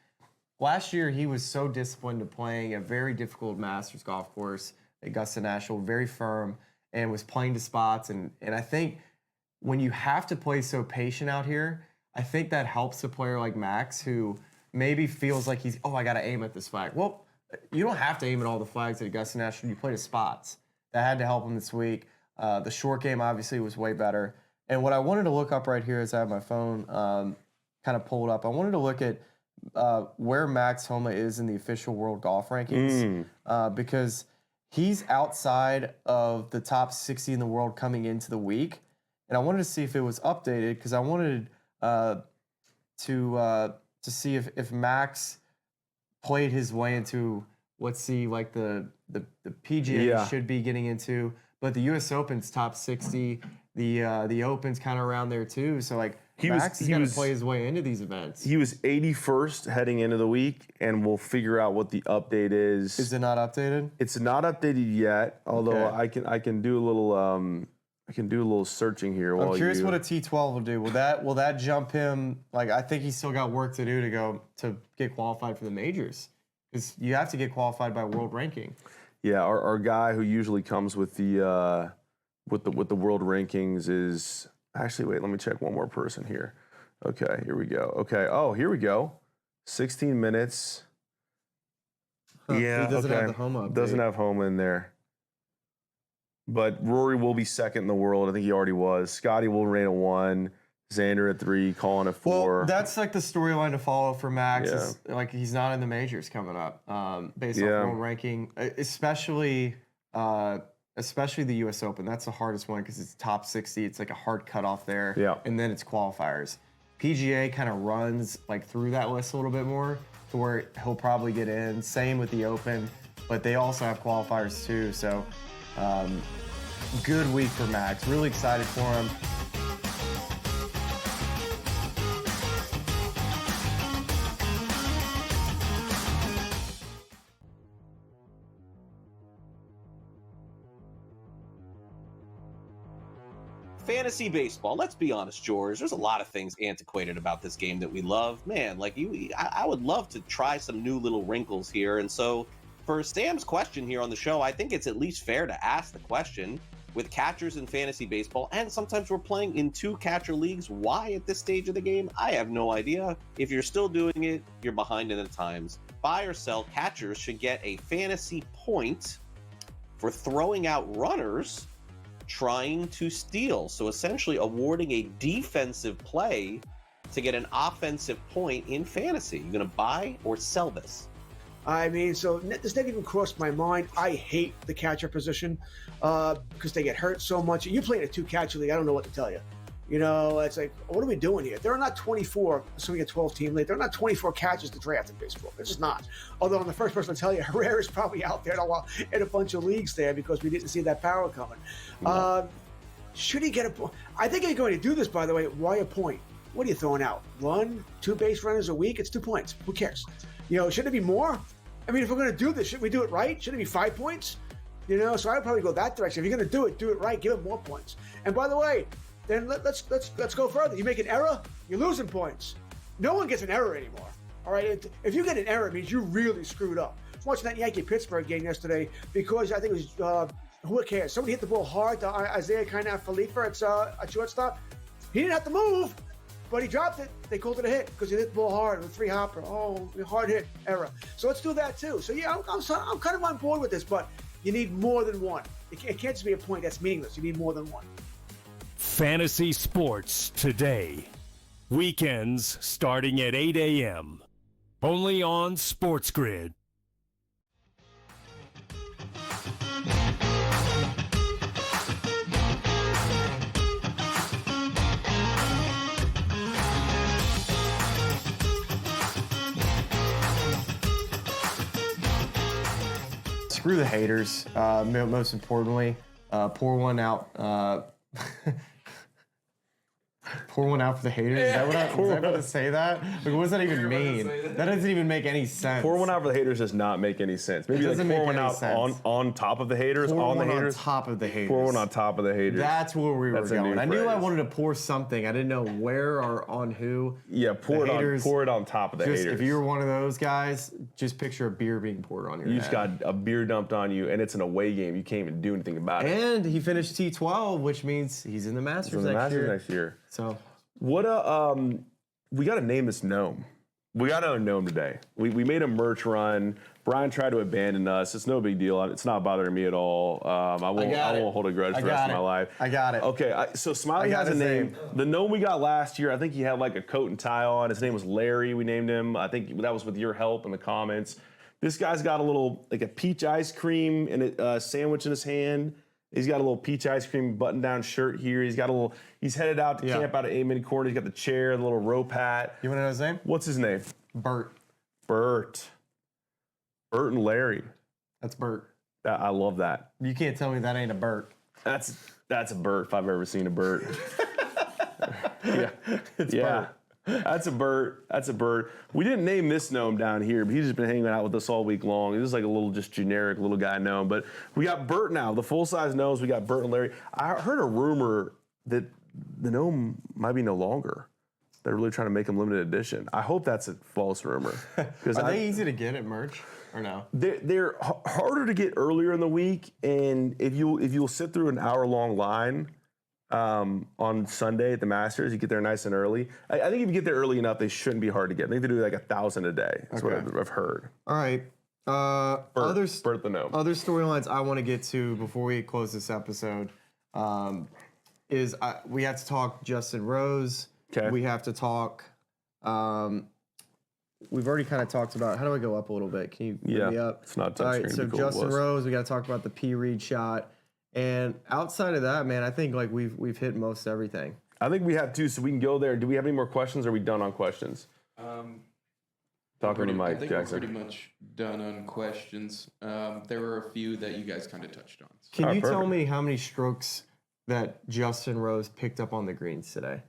Last year, he was so disciplined to playing a very difficult Masters golf course, Augusta National, very firm, and was playing to spots. And I think when you have to play so patient out here, I think that helps a player like Max, who maybe feels like I got to aim at this flag. Well, you don't have to aim at all the flags at Augusta National. You play the spots. That had to help him this week. The short game obviously was way better. And what I wanted to look up right here is I have my phone kind of pulled up. I wanted to look at where Max Homa is in the official world golf rankings because he's outside of the top 60 in the world coming into the week. And I wanted to see if it was updated because I wanted to see if Max played his way into, let's see, like the PGA should be getting into, but the U.S. Open's top 60, the Open's kind of around there too. So like Max is going to play his way into these events. He was 81st heading into the week, and we'll figure out what the update is. Is it not updated? It's not updated yet, although I can do a little searching here. I'm curious what a T12 will do. Will that jump him? Like I think he's still got work to do to get qualified for the majors, because you have to get qualified by world ranking. Yeah, our guy who usually comes with the world rankings is actually, wait, let me check one more person here. Okay, here we go. Okay, here we go. 16 minutes. Yeah, he doesn't have the Homa update. Doesn't have Homa in there. But Rory will be second in the world. I think he already was. Scotty will reign at 1. Xander at 3, Colin at 4. Well, that's like the storyline to follow for Max. Is like he's not in the majors coming up, based off world ranking, especially the U.S. Open. That's the hardest one because it's top 60. It's like a hard cutoff there. Yeah. And then it's qualifiers. PGA kind of runs like through that list a little bit more to where he'll probably get in. Same with the Open, but they also have qualifiers too. So good week for Max. Really excited for him. Fantasy baseball. Let's be honest, George. There's a lot of things antiquated about this game that we love. Man, like I would love to try some new little wrinkles here. And so for Sam's question here on the show, I think it's at least fair to ask the question with catchers in fantasy baseball. And sometimes we're playing in 2 catcher leagues. Why at this stage of the game? I have no idea. If you're still doing it, you're behind in the times. Buy or sell, catchers should get a fantasy point for throwing out runners trying to steal. So essentially awarding a defensive play to get an offensive point in fantasy. You gonna buy or sell this? I mean, so this never even crossed my mind. I hate the catcher position because they get hurt so much. You play in a 2-catcher league, I don't know what to tell you. You know, it's like, what are we doing here? There are not 24, so we get 12-team league. There are not 24 catchers to draft in baseball. There's just not. Although I'm the first person to tell you, Herrera's probably out there in a bunch of leagues there because we didn't see that power coming. Should he get a point? I think if you're going to do this, by the way, why a point? What are you throwing out? 1, 2 base runners a week? It's 2 points. Who cares? You know, should it be more? I mean, if we're going to do this, should we do it right? Should it be 5 points? You know, so I would probably go that direction. If you're going to do it right. Give it more points. And by the way, then let's go further. You make an error, you're losing points. No one gets an error anymore. All right, if you get an error, it means you really screwed up. I was watching that Yankee-Pittsburgh game yesterday because I think it was who cares? Somebody hit the ball hard to Isaiah Khalifa at shortstop. He didn't have to move, but he dropped it. They called it a hit because he hit the ball hard with 3 hopper. Oh, hard hit, error. So let's do that too. So yeah, I'm kind of on board with this, but you need more than one. It can't just be a point that's meaningless. You need more than one. Fantasy Sports Today. Weekends starting at 8 a.m. Only on SportsGrid. Screw the haters. Most importantly, pour one out. Pour one out for the haters? Is that what was I about to say that? Like, what does that even mean? That doesn't even make any sense. Pour one out for the haters does not make any sense. Maybe like pour one out on top of the haters, pour on the one haters. On top of the haters. Pour one on top of the haters. That's where we were going. I knew I wanted to pour something. I didn't know where or on who. Yeah, pour it on top of the haters. If you're one of those guys, just picture a beer being poured on your head. You just got a beer dumped on you, and it's an away game. You can't even do anything about it. And he finished T12, which means he's in the Masters next year. next year. So what we got to name this gnome. We got to unknown today. We made a merch run. Brian tried to abandon us. It's no big deal. It's not bothering me at all. I won't hold a grudge for the rest of my life. I got it. Okay, so Smylie has a name. The gnome we got last year, I think he had like a coat and tie on. His name was Larry. We named him. I think that was with your help in the comments. This guy's got a little, like a peach ice cream and a sandwich in his hand. He's got a little peach ice cream button-down shirt here. He's headed out to camp out at Amen Corner. He's got the chair, the little rope hat. You want to know his name? What's his name? Bert. Bert and Larry. That's Bert. I love that. You can't tell me that ain't a Bert. That's a Bert if I've ever seen a Bert. It's Bert. That's a Bert. We didn't name this gnome down here, but he's just been hanging out with us all week long. He's just like a little just generic little guy gnome. But we got Bert now, the full-size gnomes. We got Bert and Larry. I heard a rumor that the gnome might be no longer. They're really trying to make them limited edition. I hope that's a false rumor. Are they easy to get at merch or no? They're harder to get earlier in the week, and if you'll sit through an hour-long line on Sunday at the Masters, you get there nice and early. I think if you get there early enough, they shouldn't be hard to get. I think they do like 1,000 a day. That's what I've heard. All right. Bert the gnome. Other storylines I want to get to before we close this episode is we have to talk Justin Rose. Okay. We have to talk. We've already kind of talked about. How do I go up a little bit? Can you move me up? It's not touchscreen. All right. So Justin Rose, we got to talk about the P. Reed shot. And outside of that, man, I think like we've hit most everything. I think we have too, so we can go there. Do we have any more questions? Or are we done on questions? Talking to Mike I think Jackson. we're pretty much done on questions. There were a few that you guys kind of touched on. Can you tell me how many strokes that Justin Rose picked up on the greens today?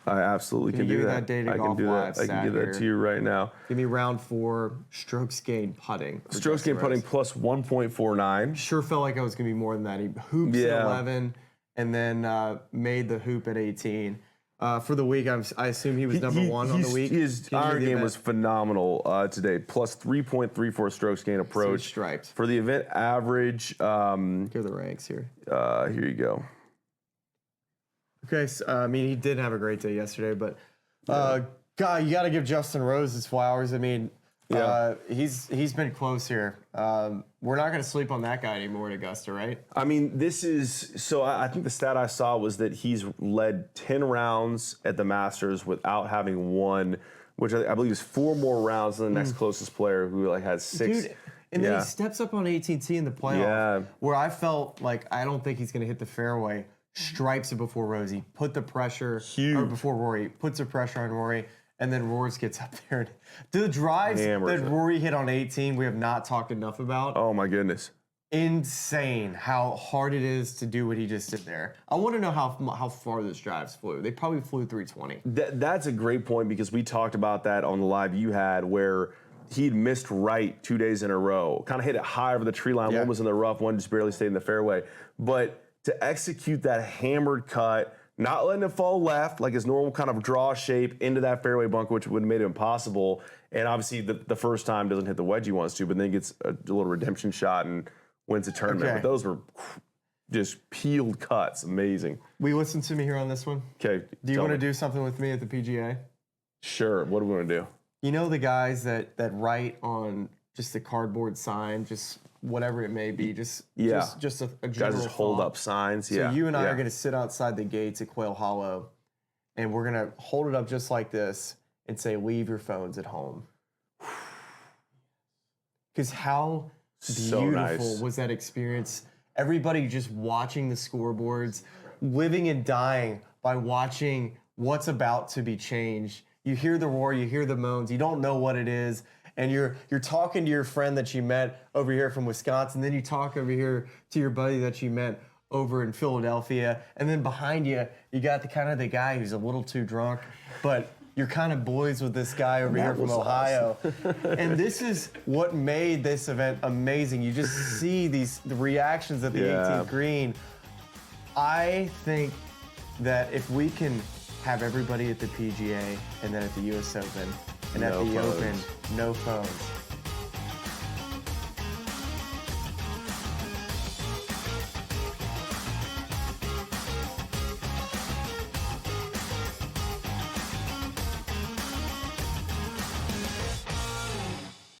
I absolutely can do that. Give me that data I golf can do live that. I can give that to you right now. Give me round 4 strokes gained putting. Strokes gained putting plus 1.49. Sure felt like I was going to be more than that. He hoops at 11 and then made the hoop at 18. For the week, I assume he was number 1 on the week. His iron game was phenomenal today. Plus 3.34 strokes gained approach. Stripes. For the event average. Here are the ranks here. Here you go. Okay, so, I mean, he did have a great day yesterday, but God, you got to give Justin Rose his flowers. I mean, he's been close here. We're not going to sleep on that guy anymore at Augusta, right? I mean, this is so. I think the stat I saw was that he's led 10 rounds at the Masters without having won, which I believe is 4 more rounds than the next closest player who like has 6. Dude, and then he steps up on AT&T in the playoff, where I felt like I don't think he's going to hit the fairway. Stripes it before Rosie, put the pressure, or before Rory, puts the pressure on Rory, and then Rory gets up there. The drives that Rory hit on 18, we have not talked enough about. Oh my goodness. Insane how hard it is to do what he just did there. I want to know how far those drives flew. They probably flew 320. That's a great point because we talked about that on the live you had where he'd missed right 2 days in a row. Kind of hit it high over the tree line. One was in the rough, one just barely stayed in the fairway. But to execute that hammered cut, not letting it fall left, like his normal kind of draw shape into that fairway bunker, which would have made it impossible. And obviously the first time doesn't hit the wedge he wants to, but then gets a little redemption shot and wins the tournament. Okay. But those were just peeled cuts. Amazing. Will you listen to me here on this one? Okay. Do you want to do something with me at the PGA? Sure. What do we want to do? You know the guys that write on just a cardboard sign, just whatever it may be, just a general guys just hold thought. up signs. So you and I are going to sit outside the gates at Quail Hollow, and we're going to hold it up just like this and say, "Leave your phones at home." Because how beautiful was that experience? Everybody just watching the scoreboards, living and dying by watching what's about to be changed. You hear the roar, you hear the moans, you don't know what it is. And you're talking to your friend that you met over here from Wisconsin. Then you talk over here to your buddy that you met over in Philadelphia. And then behind you, you got the guy who's a little too drunk, but you're kind of boys with this guy over here from Ohio. And this is what made this event amazing. You just see the reactions at the 18th green. I think that if we can have everybody at the PGA and then at the US Open, and at the Open, no phones.